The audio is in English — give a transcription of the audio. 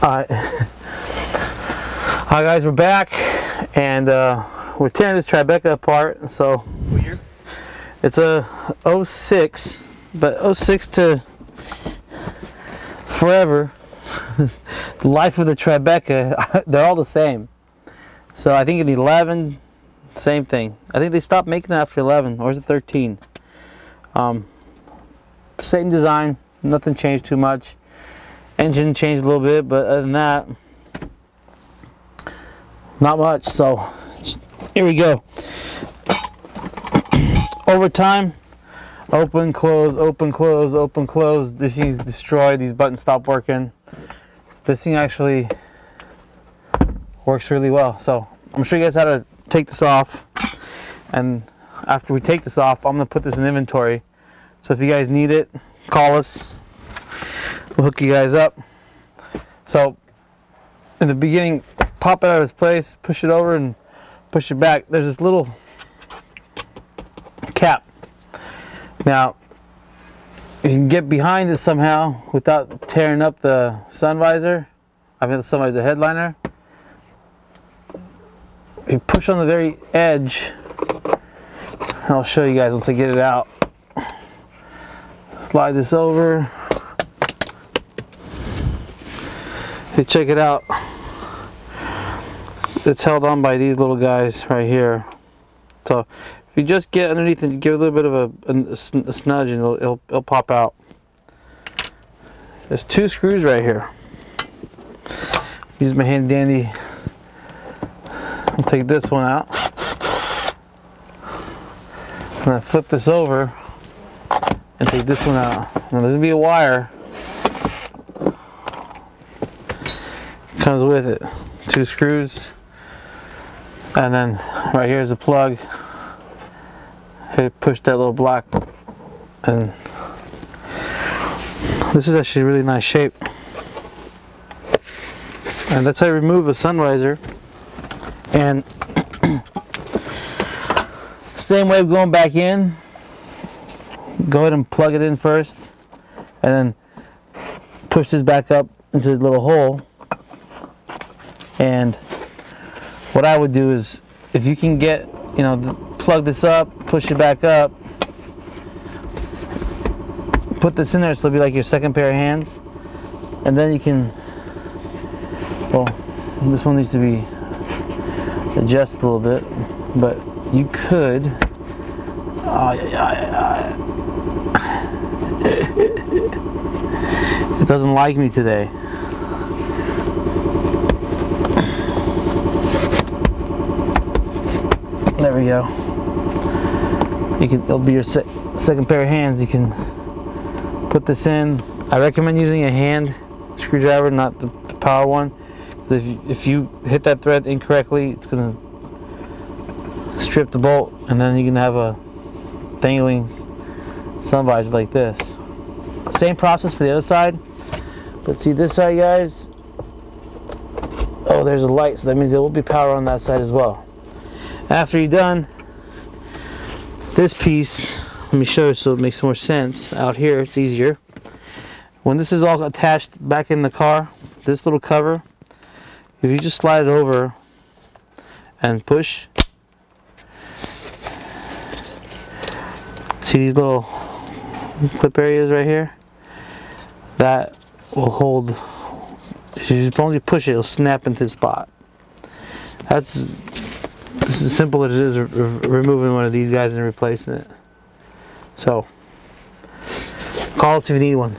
Alright guys, we're back, and we're tearing this Tribeca apart. So What year? it's a 06, but 06 to forever. The life of the Tribeca, they're all the same. So I think in 11, same thing. I think they stopped making that after 11, or is it 13? Same design, nothing changed too much. Engine changed a little bit, but other than that, not much. So here we go. Over time, open, close, open, close, open, close. This thing's destroyed. These buttons stopped working. This thing actually works really well. So I'm gonna show you guys how to take this off. And after we take this off, I'm gonna put this in inventory. So if you guys need it, call us. We'll hook you guys up. So in the beginning, pop it out of its place, push it over and push it back. There's this little cap. Now you can get behind this somehow without tearing up the sun visor. I mean the sun visor headliner. You push on the very edge. I'll show you guys once I get it out. Slide this over. Hey, check it out. It's held on by these little guys right here. So if you just get underneath and give it a little bit of a snudge, and it'll pop out. There's two screws right here. Use my handy dandy. I'll take this one out. And then flip this over and take this one out. Now there's gonna be a wire. Comes with it. Two screws. And then right here is a plug. Hey, push that little block. And this is actually a really nice shape. And that's how you remove a sun visor. And same way of going back in. Go ahead and plug it in first, and then push this back up into the little hole. And what I would do is, if you can get, plug this up, push it back up, put this in there so it'll be like your second pair of hands, and then you can, well, this one needs to be adjusted a little bit, but you could, it doesn't like me today. There we go. It'll be your second pair of hands. You can put this in. I recommend using a hand screwdriver, not the power one. If you hit that thread incorrectly, it's gonna strip the bolt, and then you can have a dangling sun visor like this. Same process for the other side, but see this side, guys. Oh, there's a light, so that means there will be power on that side as well. After you're done, this piece, let me show you so it makes more sense. Out here, it's easier. When this is all attached back in the car, this little cover, if you just slide it over and push, see these little clip areas right here? That will hold. If you just only push it, it'll snap into the spot. That's as simple as it is removing one of these guys and replacing it. So, call us if you need one.